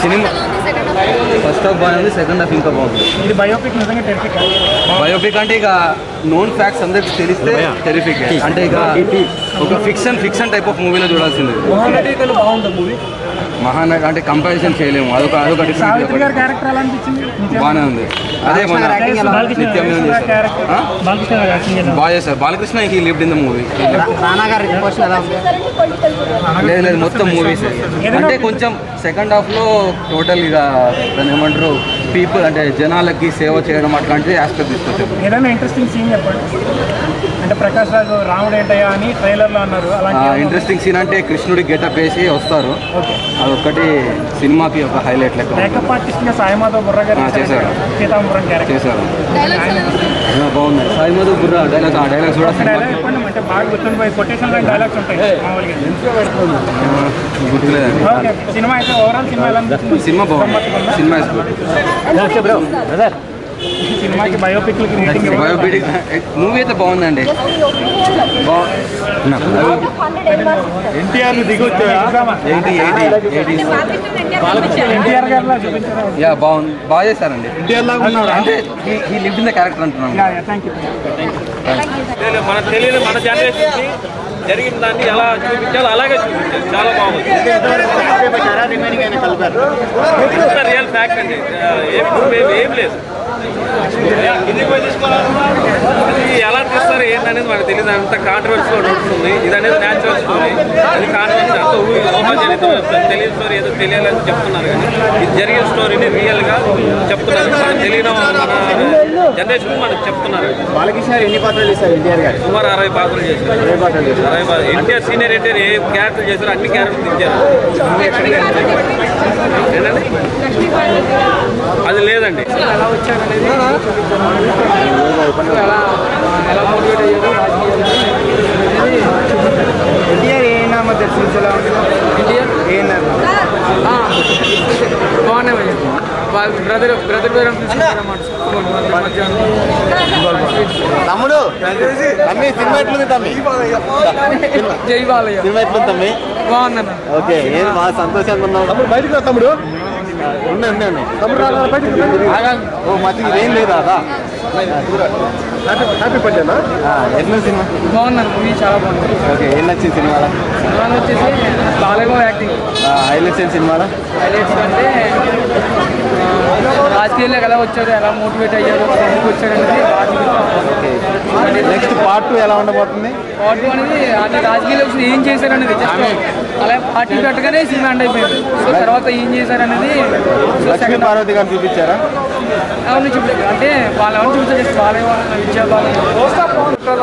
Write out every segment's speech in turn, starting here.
Cinema first half బాగుంది, second half ఇంకా బాగుంది. ఇది బయోపిక్ నిజంగా టెరిఫిక్. బయోపిక్ అంటే ఇక నోన్ ఫ్యాక్ట్స్ అందరికి తెలిస్తే టెరిఫిక్. అంటే ఇక ఒక ఫిక్షన్ టైప్ ఆఫ్ మూవీలో చూడాల్సింది. బాగుంటుంది మూవీ. మహానటి అంటే కంపారిజన్ చేయలేము. అదొక సావిత్రి గారి క్యారెక్టర్ ఎలా అనిపించింది? బాగానే ఉంది. అదే మన నిత్యం బాగా చేశారు Balakrishna. He lived in the movie. లేదు మొత్తం మూవీస్ అంటే కొంచెం సెకండ్ హాఫ్లో టోటల్ ఇక దాన్ని ఏమంటారు పీపుల్ అంటే జనాలకి సేవ చేయడం అట్లాంటిది ఆస్పెక్ట్ తీసుకొచ్చారు. ఏదైనా ఇంట్రెస్టింగ్ సీన్ చెప్పండి. అంటే ప్రకాష్ రాజు రాముడు ఏంటయ్యా అని ట్రైలర్లో అన్నారు. ఇంట్రెస్టింగ్ సీన్ అంటే కృష్ణుడి గెటప్ వేసి వస్తారు. అదొక్కటి సినిమాకి ఒక హైలైట్ లెక్క. మేకప్ ఆర్టిస్ట్గా సాయి మాధవ్ బుర్రా గారు చేశారు. సీతాంబరం క్యారెక్టర్ చేశారు. బాగుంది. సాయి మాధవ్ బుర్రా డైలాగ్స్ కూడా చెప్పండి. అంటే బాగా గుర్తుండిపోయి కొటేషన్ డైలాగ్స్ ఉంటాయి గుర్తులేదండి. సినిమా అయితే ఓవరాల్ సినిమా ఎలా అనిపిస్తుంది? సినిమా బాగుంది. సినిమా సినిమాకి బయోపిక్ మూవీ అయితే బాగుందండి. ఎన్టీఆర్ దిగొచ్చా? ఎన్టీఆర్ గారు యా బాగుంది. బాగా చేశారండి. ఎన్టీఆర్ లాగా ఉన్నాడు అంటే ఈ లివ్డ్ ఇన్ ద క్యారెక్టర్ అంటున్నాను. మన తెలియని మన జనరేషన్కి జరిగిన దాన్ని ఎలా చూపించాలో అలాగే చూపించారు. చాలా బాగుంది. రియల్ ఫ్యాక్ట్ అండి. ఏం లేదు. ఎలా తీస్తారు ఏంటనేది మనకు తెలియదు. అంత కాంట్రవర్సీలో నడుస్తుంది. ఇది అనేది న్యాచురల్ స్టోరీ. అది కాంట్రవర్సీ అంత తెలియని స్టోరీ ఏదో తెలియాలని చెప్తున్నారు. కానీ ఇది జరిగిన స్టోరీని రియల్గా చెప్తున్నారు. మనకు తెలియని జనరేషన్ మనకు చెప్తున్నారు. బాలకృష్ణ ఎన్ని పాత్రలు చేశారు? ఎన్టీఆర్ గారు సుమారు 60 పాత్రలు చేశారు. 60 ఎన్టీఆర్ సీనియర్ ఎన్టీఆర్ ఏ క్యారెక్టర్ చేశారు అన్ని క్యారెక్టర్లు ఇచ్చారు. అది లేదండి. ఎలా వచ్చారనేది ఎలా మోటివేట్ అయ్యారు ఎన్టీఆర్ ఏనా మధ్య ఎలా ఎన్టీఆర్ ఏనా బాగున్నాయి. బ్రదర్ తమ్ముడు తమ్మి సినిమా ఎట్లుంది? తమ్మి జై బాలయ్య సినిమా ఎట్లుంది తమ్మి? బాగుందన్న. ఓకే ఏం బాగా సంతోషంగా ఉన్నావు తమ్ముడు? బయటకు రా తమ్ముడు. ఉన్నాయి తమ్ముడు ఓ మధ్యకి ఏం లేదా? హ్యాపీ బర్త్డేనా? ఎట్లా సినిమా? బాగుందన్న. మూవీ చాలా బాగుంది. ఓకే ఏం నచ్చింది సినిమాలో? సినిమాలో వచ్చేసి బాలయ్య యాక్టింగ్. హైలైట్స్ ఏంటి సినిమాలో? హైలైట్స్ అంటే రాజకీయాల్లో ఎలా వచ్చారు, ఎలా మోటివేట్ అయ్యారు, ఎందుకు వచ్చారు అనేది నెక్స్ట్ పార్ట్ 2 ఎలా ఉండబోతుంది? పార్ట్ 2 అనేది అంటే రాజకీయాల్లో ఏం చేశారనేది అలా పార్టీ పెట్టగానే సినిమా ఎండ్ అయిపోయింది. సో తర్వాత ఏం చేశారనేది లక్ష్మీ పార్వతి గారు చూపించారా? అవును చూపించారు. అంటే వాళ్ళు ఎవరు చూపించారు? బాలయ్య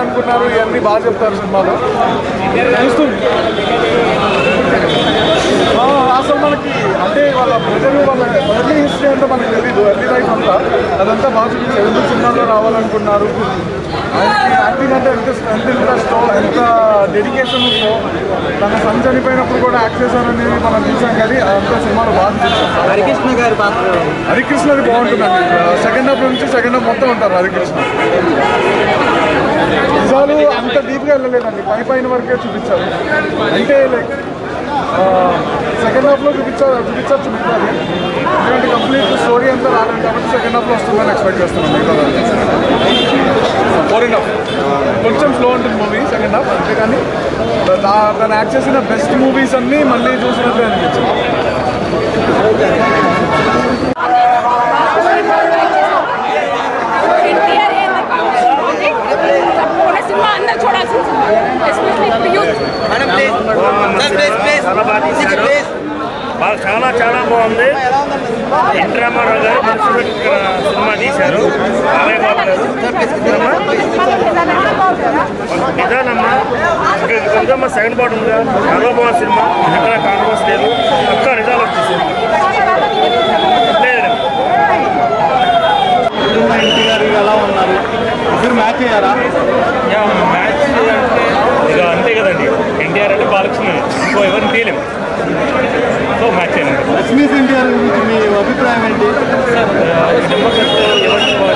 అనుకున్నారు. ఇవన్నీ బాగా చెప్తారు సినిమాలో. అసలు మనకి అంటే వాళ్ళ ప్రజలు వాళ్ళ ఎర్లీ హిస్టరీ అంతా మనకు తెలీదు. ఎర్లీ లైఫ్ అంతా అదంతా బాగా చూపించారు. ఎందుకు సినిమాలో రావాలనుకున్నారు, యాక్టింగ్ అంటే ఎంత ఇంట్రెస్టో ఎంత డెడికేషన్ ఉందో. తన సన్ చనిపోయినప్పుడు కూడా యాక్ట్ చేశారనేది మనం చూసాం. కానీ అదంతా సినిమాలో బాగా చూసాం. హరికృష్ణది బాగుంటుందండి. సెకండ్ హాఫ్ నుంచి సెకండ్ హాఫ్ మొత్తం ఉంటారు హరికృష్ణ. నిజాలు అంత డీప్గా వెళ్ళలేదండి. పైన వరకే చూపించారు. అంటే లైక్ సెకండ్ హాఫ్లో చూపించాలి. ఎందుకంటే కంప్లీట్ స్టోరీ అంతా రాలేదు కాబట్టి సెకండ్ హాఫ్లో వస్తుందని ఎక్స్పెక్ట్ చేస్తున్నాను. ఫోరెన్ హాఫ్ కొంచెం స్లో ఉంటుంది మూవీ సెకండ్ హాఫ్. అంతేకాని తను యాక్ట్ చేసిన బెస్ట్ మూవీస్ అన్నీ మళ్ళీ చూసినట్లే అనిపించింది. చాలా బాగుంది. ఎన్ రామారావు గారు సినిమా తీశారు. బాలయ్య బాబు గారు నిజానమ్మా కొంచెం సెకండ్ పార్ట్ ఉందా? చాలా బాగుంది సినిమా. ఎక్కడ కాంట్రవర్సీ లేదు. ఒక్క నిజాలు వచ్చేసింది. ఎన్టీఆర్ ఎలా ఉన్నారు? ఇద్దరు మ్యాచ్ అయ్యారా? మ్యాచ్ అంటే ఇక అంతే కదండి. ఎన్టీఆర్ అంటే బాలకృష్ణ, ఇంకో ఎవరిని తీయలేము. సో మ్యాచ్ అయినా లక్ష్మీస్ ఎన్టీఆర్ గురించి మీ అభిప్రాయం ఏంటి? ఎవరు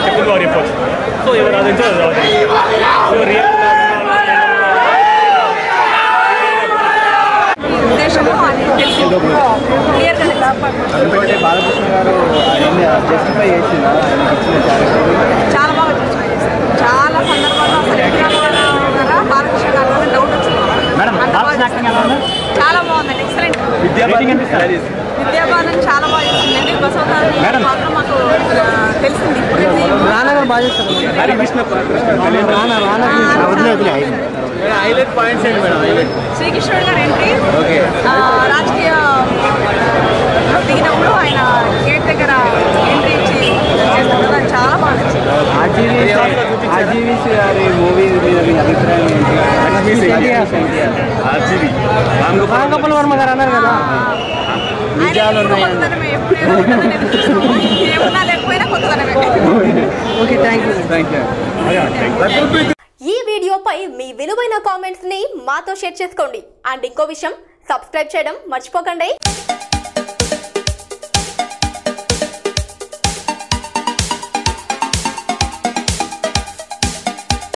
చెప్పులు వారు చెప్పచ్చు. సో ఎవరు అది సో రియల్ అభిప్రాయం చేసిందా చాలా బాగా చేశారు. చాలా సందర్భాల్లో అసలు బాలకృష్ణ గారు డౌట్ వచ్చింది. చాలా బాగుందండి, ఎక్సలెంట్. విద్యాబాలన్ చాలా బాగా చేసిందండి. బసవతారని మాత్రం మాకు తెలిసింది. శ్రీకృష్ణుడు గారు ఎంట్రీ రాజకీయ దిగినప్పుడు ఆయన గేట్ దగ్గర ఎంట్రీ ఇచ్చి చేస్తారు కదా, చాలా బాగా నచ్చింది. ఆర్జీవీసీ గారి మూవీ మీద మీ అభిప్రాయం ఏంటి? రామ్ గోపాల్ వర్మ గారు అన్నారు కదా నిజాలు కొత్తదనమే, ఎప్పుడు ఏమున్నా లేకపోయినా కొత్తదనమే. Okay, thank you. ఈ వీడియోపై మీ విలువైన కామెంట్స్ ని మాతో షేర్ చేసుకోండి. అండ్ ఇంకో విషయం, సబ్స్క్రైబ్ చేయడం మర్చిపోకండి.